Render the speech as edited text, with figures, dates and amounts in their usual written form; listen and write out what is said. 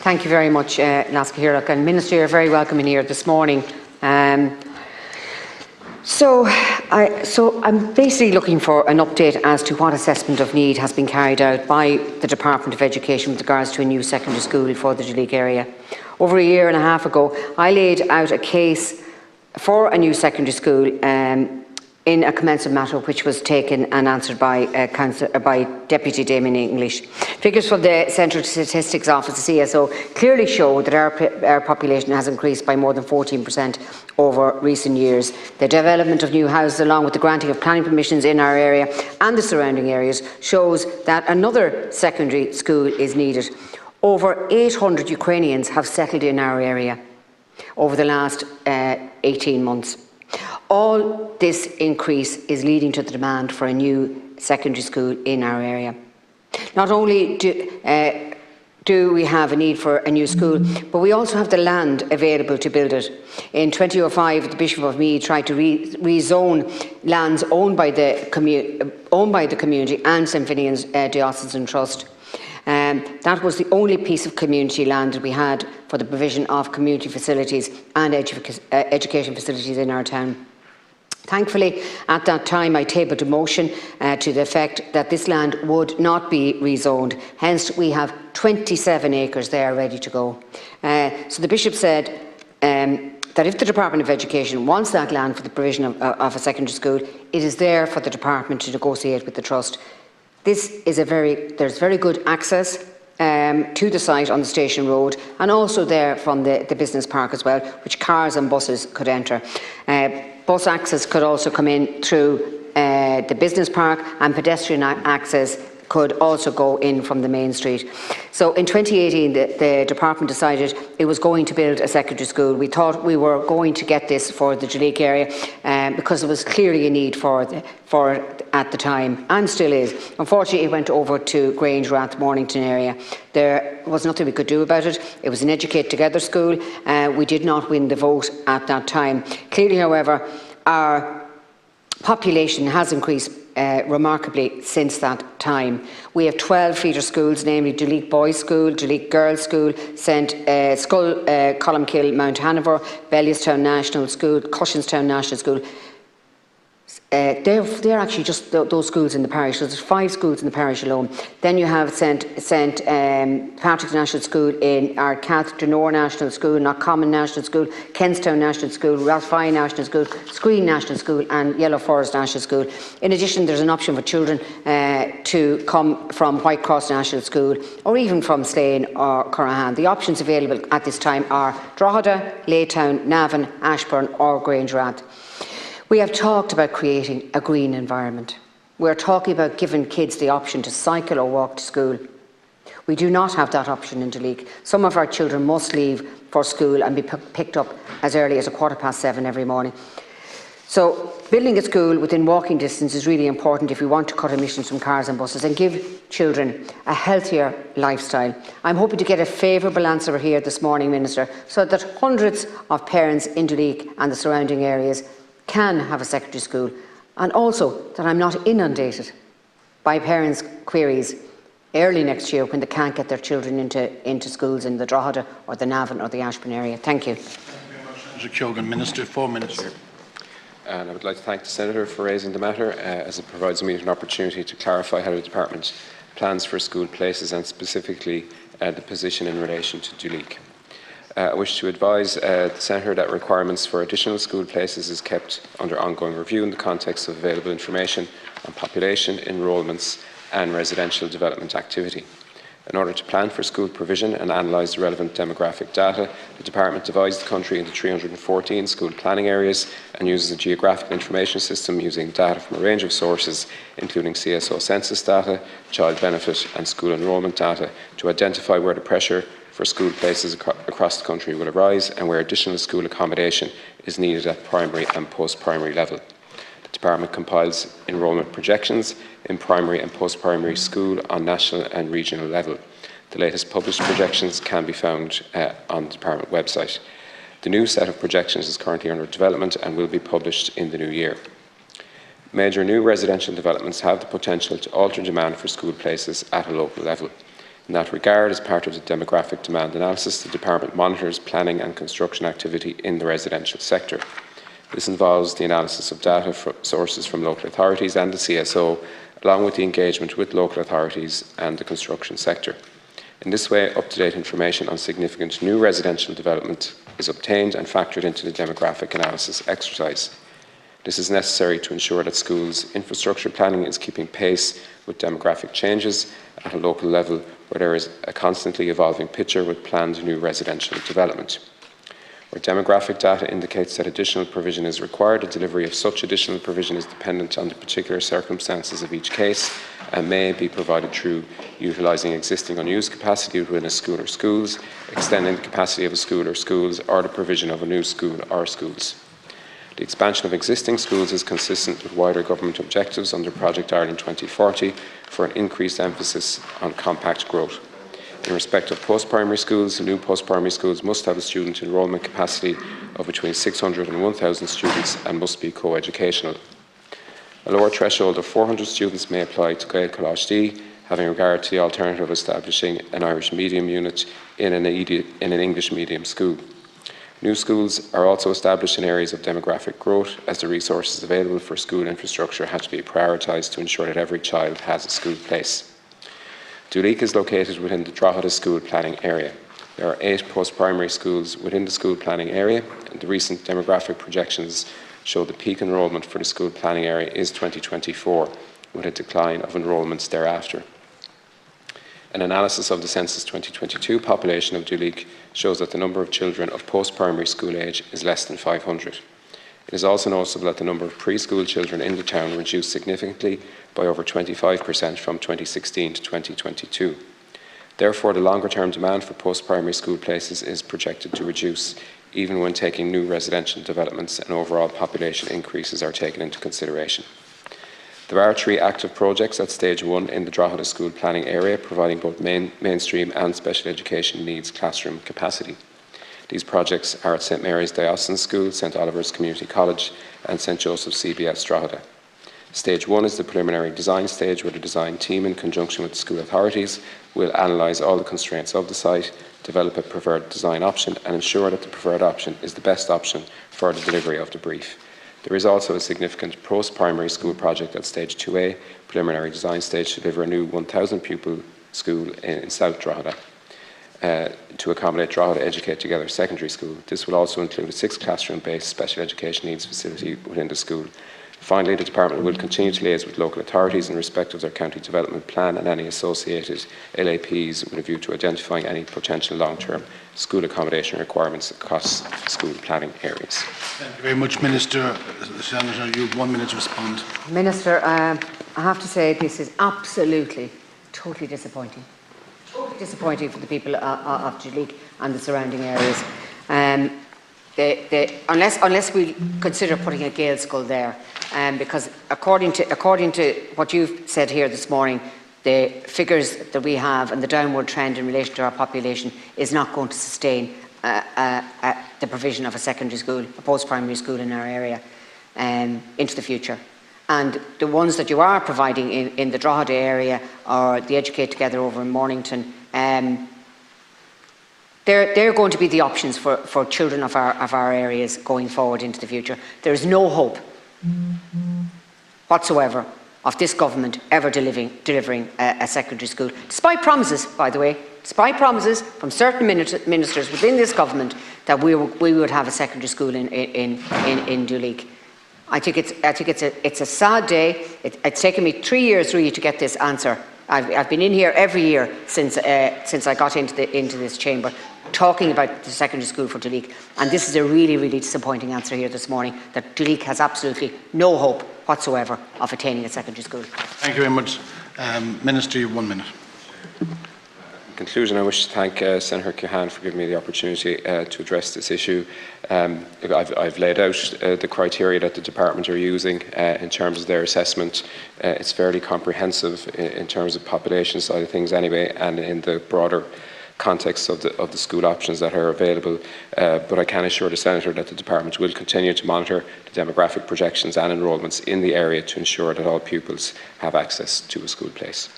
Thank you very much, Laska Hirok. And Minister, you're very welcome in here this morning. So I'm basically looking for an update as to what assessment of need has been carried out by the Department of Education with regards to a new secondary school for the Duleek area. Over a year and a half ago, I laid out a case for a new secondary school in a commensurate matter which was taken and answered by Deputy Damien English. Figures from the Central Statistics Office, the CSO, clearly show that our population has increased by more than 14% over recent years. The development of new houses, along with the granting of planning permissions in our area and the surrounding areas, shows that another secondary school is needed. Over 800 Ukrainians have settled in our area over the last 18 months. All this increase is leading to the demand for a new secondary school in our area. Not only do we have a need for a new school, but we also have the land available to build it. In 2005, the Bishop of Meath tried to rezone lands owned by the community and St Finian's Diocesan Trust. That was the only piece of community land that we had for the provision of community facilities and education facilities in our town. Thankfully, at that time, I tabled a motion to the effect that this land would not be rezoned. Hence, we have 27 acres there ready to go. So the Bishop said that if the Department of Education wants that land for the provision of a secondary school, it is there for the Department to negotiate with the Trust. There's very good access to the site on the Station Road, and also there from the business park as well, which cars and buses could enter. Bus access could also come in through the business park, and pedestrian access could also go in from the main street. So in 2018, the department decided it was going to build a secondary school. We thought we were going to get this for the Duleek area because there was clearly a need for it at the time, and still is. Unfortunately, it went over to Grange, Rath, Mornington area. There was nothing we could do about it. It was an Educate Together school. We did not win the vote at that time. Clearly, however, our population has increased remarkably since that time. We have 12 feeder schools, namely Duleek Boys School, Duleek Girls School, St Skull, Columkill, Mount Hanover, Bellewstown National School, Cushinstown National School. They're actually just those schools in the parish. So there's 5 schools in the parish alone. Then you have St Patrick's National School in Arcath, Dunor National School, Knockcommon National School, Kenstown National School, Rathfine National School, Screen National School and Yellow Forest National School. In addition, there's an option for children to come from Whitecross National School or even from Slane or Currahan. The options available at this time are Drogheda, Laytown, Navan, Ashbourne or Grange Rath. We have talked about creating a green environment. We're talking about giving kids the option to cycle or walk to school. We do not have that option in Duleek. Some of our children must leave for school and be picked up as early as 7:15 every morning. So building a school within walking distance is really important if we want to cut emissions from cars and buses and give children a healthier lifestyle. I'm hoping to get a favourable answer here this morning, Minister, so that hundreds of parents in Duleek and the surrounding areas can have a secondary school, and also that I'm not inundated by parents' queries early next year when they can't get their children into schools in the Drogheda or the Navan or the Ashbourne area. Thank you. Thank you very much, Senator Keogan. Minister, 4 minutes. And I would like to thank the Senator for raising the matter, as it provides me with an opportunity to clarify how the Department plans for school places and specifically the position in relation to Duleek. I wish to advise the Senator that requirements for additional school places is kept under ongoing review in the context of available information on population, enrolments and residential development activity. In order to plan for school provision and analyse the relevant demographic data, the Department divides the country into 314 school planning areas and uses a geographical information system using data from a range of sources, including CSO census data, child benefit and school enrolment data, to identify where the pressure for school places across the country will arise and where additional school accommodation is needed at primary and post-primary level. The Department compiles enrolment projections in primary and post-primary school on national and regional level. The latest published projections can be found on the Department website. The new set of projections is currently under development and will be published in the new year. Major new residential developments have the potential to alter demand for school places at a local level. In that regard, as part of the demographic demand analysis, the Department monitors planning and construction activity in the residential sector. This involves the analysis of data sources from local authorities and the CSO, along with the engagement with local authorities and the construction sector. In this way, up-to-date information on significant new residential development is obtained and factored into the demographic analysis exercise. This is necessary to ensure that schools' infrastructure planning is keeping pace with demographic changes at a local level, where there is a constantly evolving picture with planned new residential development. Where demographic data indicates that additional provision is required, the delivery of such additional provision is dependent on the particular circumstances of each case and may be provided through utilising existing unused capacity within a school or schools, extending the capacity of a school or schools, or the provision of a new school or schools. The expansion of existing schools is consistent with wider government objectives under Project Ireland 2040 for an increased emphasis on compact growth. In respect of post-primary schools, the new post-primary schools must have a student enrolment capacity of between 600 and 1,000 students and must be co-educational. A lower threshold of 400 students may apply to Gael College D, having regard to the alternative of establishing an Irish medium unit in an English medium school. New schools are also established in areas of demographic growth, as the resources available for school infrastructure have to be prioritised to ensure that every child has a school place. Duleek is located within the Drogheda school planning area. There are 8 post-primary schools within the school planning area, and the recent demographic projections show the peak enrolment for the school planning area is 2024, with a decline of enrolments thereafter. An analysis of the Census 2022 population of Duleek shows that the number of children of post-primary school age is less than 500. It is also noticeable that the number of preschool children in the town reduced significantly by over 25% from 2016 to 2022. Therefore, the longer-term demand for post-primary school places is projected to reduce, even when taking new residential developments and overall population increases are taken into consideration. There are 3 active projects at Stage 1 in the Drogheda school planning area, providing both mainstream and special education needs classroom capacity. These projects are at St Mary's Diocesan School, St Oliver's Community College and St Joseph's CBS Drogheda. Stage 1 is the preliminary design stage, where the design team, in conjunction with the school authorities, will analyse all the constraints of the site, develop a preferred design option and ensure that the preferred option is the best option for the delivery of the brief. There is also a significant post-primary school project at Stage 2A, preliminary design stage, to deliver a new 1,000 pupil school in South Drogheda to accommodate Drogheda Educate Together Secondary School. This will also include a 6 classroom-based special education needs facility within the school. Finally, the Department will continue to liaise with local authorities in respect of their county development plan and any associated LAPs with a view to identifying any potential long-term school accommodation requirements across school planning areas. Thank you very much, Minister. Senator, you have 1 minute to respond. Minister, I have to say this is absolutely, totally disappointing. Totally disappointing for the people of Duleek and the surrounding areas. Unless we consider putting a Gael school there, because according to what you've said here this morning, the figures that we have and the downward trend in relation to our population is not going to sustain the provision of a secondary school, a post-primary school in our area into the future. And the ones that you are providing in the Drogheda area, or the Educate Together over in Mornington, they're going to be the options for children of our areas going forward into the future. There is no hope whatsoever of this government ever delivering a secondary school, despite promises, by the way, despite promises from certain ministers within this government that we would have a secondary school in Duleek. I think it's a sad day. It's taken me 3 years really to get this answer. I've been in here every year since I got into this chamber, talking about the secondary school for Duleek, and this is a really, really disappointing answer here this morning, that Duleek has absolutely no hope whatsoever of attaining a secondary school. Thank you very much. Minister, you have 1 minute. In conclusion, I wish to thank Senator Keogan for giving me the opportunity to address this issue. I've laid out the criteria that the Department are using in terms of their assessment. It's fairly comprehensive in terms of population side of things anyway, and in the broader context of the school options that are available. But I can assure the Senator that the Department will continue to monitor the demographic projections and enrolments in the area to ensure that all pupils have access to a school place.